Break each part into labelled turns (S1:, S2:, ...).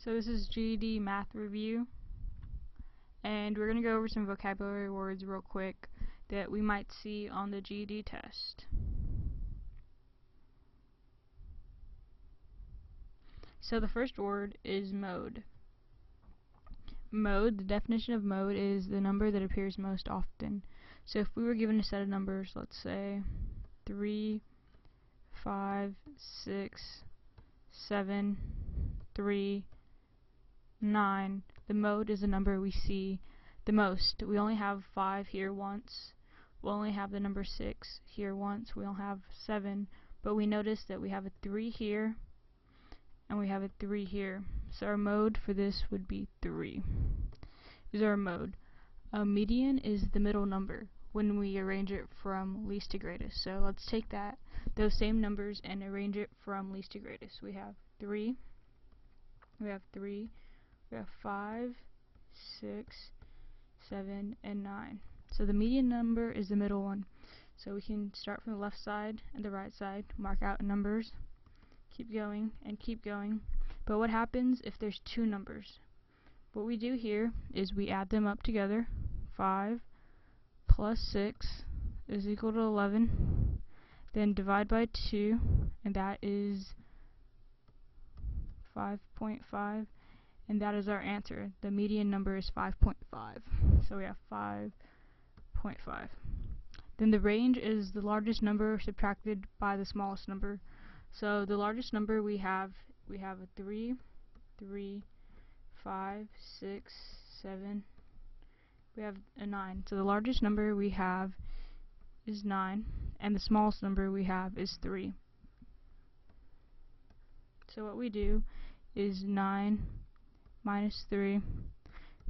S1: So this is GED Math Review, and we're going to go over some vocabulary words real quick that we might see on the GED test. So the first word is mode. Mode, the definition of mode is the number that appears most often. So if we were given a set of numbers, let's say 3, 5, 6, 7, 3, 9. The mode is the number we see the most. We only have 5 here once. We'll only have the number 6 here once. We don't have 7, but we notice that we have a 3 here and we have a 3 here. So our mode for this would be 3. Is our mode. A median is the middle number when we arrange it from least to greatest. So let's take those same numbers and arrange it from least to greatest. We have 3, we have 3, we have 5, 6, 7, and 9. So the median number is the middle one. So we can start from the left side and the right side, mark out numbers, keep going and keep going. But what happens if there's two numbers? What we do here is we add them up together. 5 plus 6 is equal to 11. Then divide by 2, and that is 5.5. And that is our answer. The median number is 5.5. So we have 5.5. Then the range is the largest number subtracted by the smallest number. So the largest number we have a 3, 3, 5, 6, 7. We have a 9. So the largest number we have is 9, and the smallest number we have is 3. So what we do is 9 minus 3,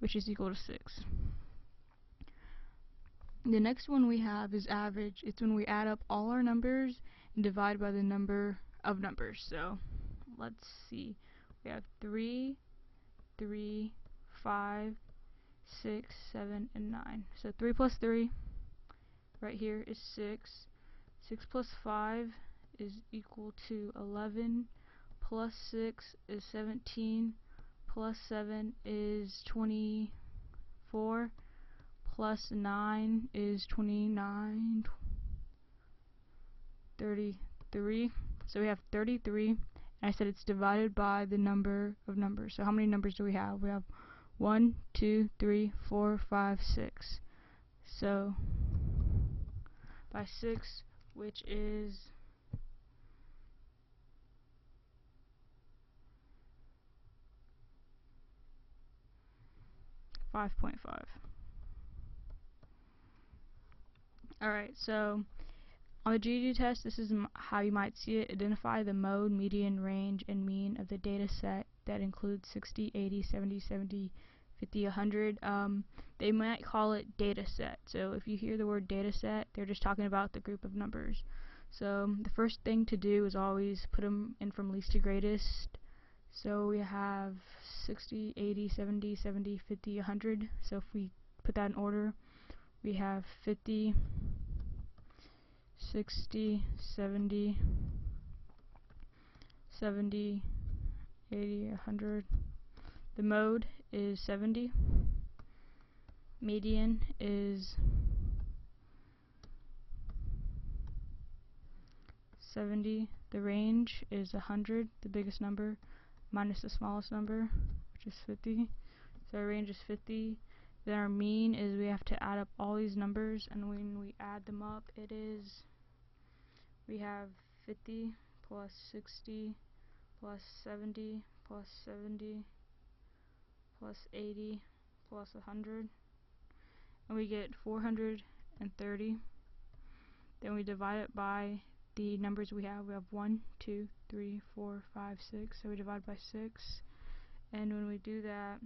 S1: which is equal to 6. The next one we have is average. It's when we add up all our numbers and divide by the number of numbers. So let's see. We have 3, 3, 5, 6, 7, and 9. So 3 plus 3 right here is 6. 6 plus 5 is equal to 11. Plus 6 is 17. Plus 7 is 24. Plus 9 is 29. 33. So we have 33. And I said it's divided by the number of numbers. So how many numbers do we have? We have 1, 2, 3, 4, 5, 6. So by 6, which is 5.5. Alright, so on the GED test, this is how you might see it. Identify the mode, median, range, and mean of the data set that includes 60, 80, 70, 70, 50, 100. They might call it data set. So if you hear the word data set, they're just talking about the group of numbers. So the first thing to do is always put them in from least to greatest. So we have 60, 80, 70, 70, 50, 100. So if we put that in order, we have 50, 60, 70, 70, 80, 100. The mode is 70. Median is 70. The range is 100, the biggest number, minus the smallest number, which is 50. So our range is 50. Then our mean is we have to add up all these numbers, and when we add them up, we have 50 plus 60 plus 70 plus 70 plus 80 plus 100, and we get 430. Then we divide it by the numbers we have. We have 1, 2, 3, 4, 5, 6. So we divide by 6, and when we do that,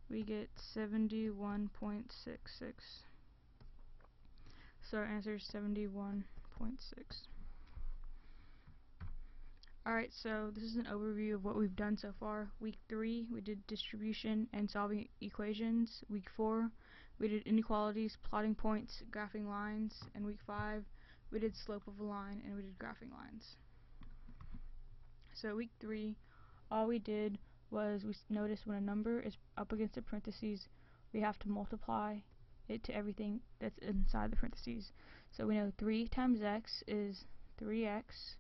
S1: we get 71.66. So our answer is 71.6. Alright, so this is an overview of what we've done so far. Week 3, we did distribution and solving equations. Week 4, we did inequalities, plotting points, graphing lines. And week 5, we did slope of a line and we did graphing lines. So week 3, all we did was we noticed when a number is up against the parentheses, we have to multiply it to everything that's inside the parentheses. So we know 3 times x is 3x,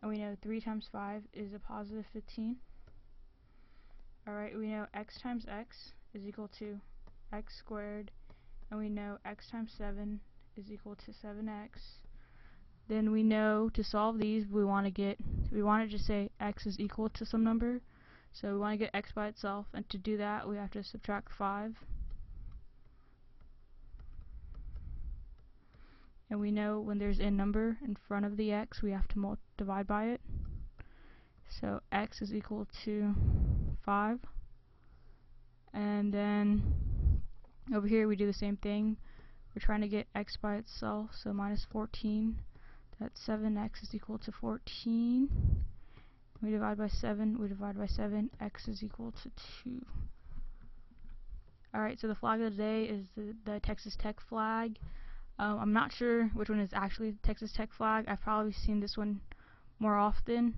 S1: and we know 3 times 5 is a positive 15. Alright, we know x times x is equal to x squared, and we know x times 7 is equal to 7x. Then we know to solve these, we want to just say x is equal to some number. So we want to get x by itself, and to do that we have to subtract 5. And we know when there's a number in front of the x, we have to divide by it. So x is equal to 5. And then over here we do the same thing. We're trying to get x by itself, so minus 14. That's 7x is equal to 14. We divide by 7, x is equal to 2. Alright, so the flag of the day is the Texas Tech flag. I'm not sure which one is actually the Texas Tech flag. I've probably seen this one more often,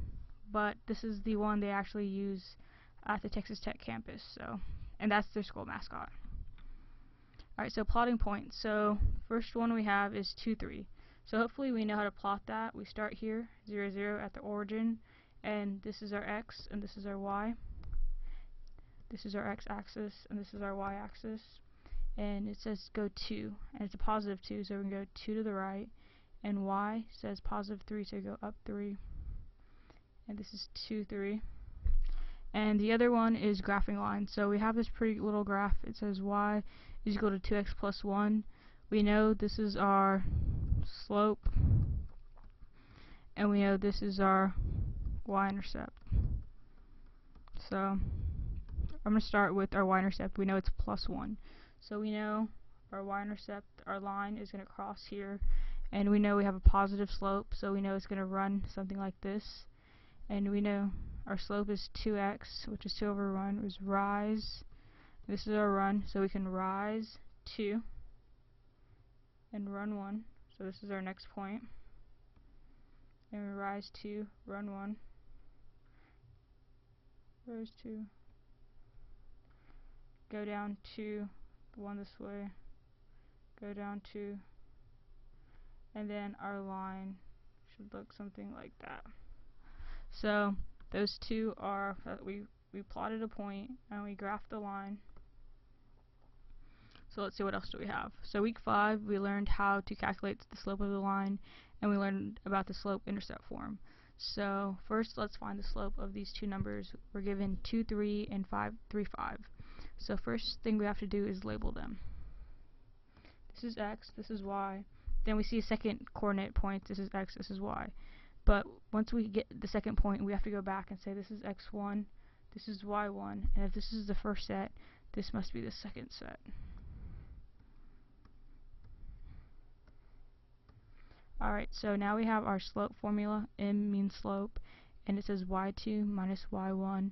S1: but this is the one they actually use at the Texas Tech campus, and that's their school mascot. Alright, so plotting points. So first one we have is 2, 3. So hopefully we know how to plot that. We start here, 0, 0 at the origin, and this is our x and this is our y. This is our x-axis and this is our y-axis. And it says go 2, and it's a positive 2, so we can go 2 to the right. And y says positive 3, so we go up 3. And this is 2, 3. And the other one is graphing line. So we have this pretty little graph. It says y is equal to 2x plus 1. We know this is our slope, and we know this is our y-intercept. So I'm going to start with our y-intercept. We know it's plus 1. So we know our y-intercept, our line is going to cross here, and we know we have a positive slope, so we know it's going to run something like this. And we know our slope is 2x, which is 2 over run, is rise. This is our run, so we can rise 2 and run 1. So this is our next point. And we rise 2, run 1. Rise 2. Go down 2, 1 this way. Go down 2. And then our line should look something like that. So those two are, we plotted a point and we graphed the line. So let's see, what else do we have? So week 5 we learned how to calculate the slope of the line, and we learned about the slope-intercept form. So first let's find the slope of these two numbers. We're given 2, 3 and 5, 3, 5. So first thing we have to do is label them. This is x, this is y. Then we see a second coordinate point. This is x, this is y. But once we get the second point, we have to go back and say this is x1, this is y1, and if this is the first set, this must be the second set. Alright, so now we have our slope formula. M means slope, and it says y2 minus y1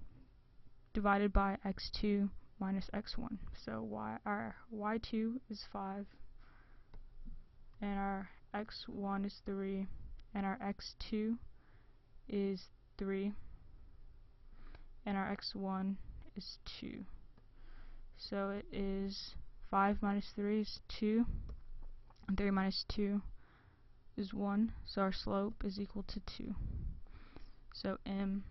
S1: divided by x2 minus x1. So our y2 is 5, and our x1 is 3, and our x2 is 3, and our x1 is 2. So it is 5 minus 3 is 2, and 3 minus 2 is 1, so our slope is equal to 2. So m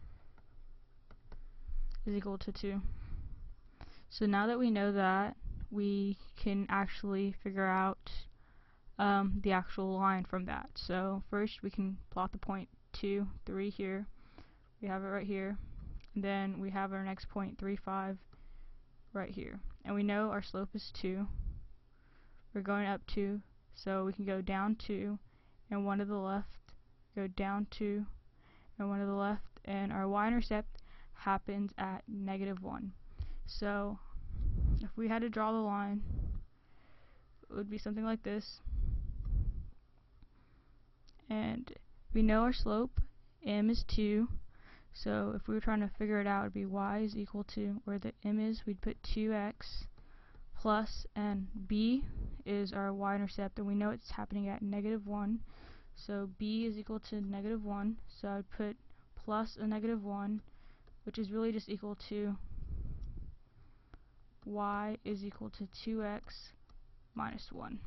S1: is equal to 2. So now that we know that, we can actually figure out the actual line from that. So first we can plot the point 2, 3 here. We have it right here. And then we have our next point 3, 5 right here. And we know our slope is 2. We're going up 2, so we can go down 2 and 1 to the left, go down 2 and 1 to the left, and our y-intercept happens at -1. So if we had to draw the line, it would be something like this. And we know our slope, m is 2, so if we were trying to figure it out, it would be y is equal to, where the m is, we'd put 2x plus, and b is our y-intercept, and we know it's happening at -1, so b is equal to -1, so I'd put plus a -1, which is really just equal to y is equal to 2x minus 1.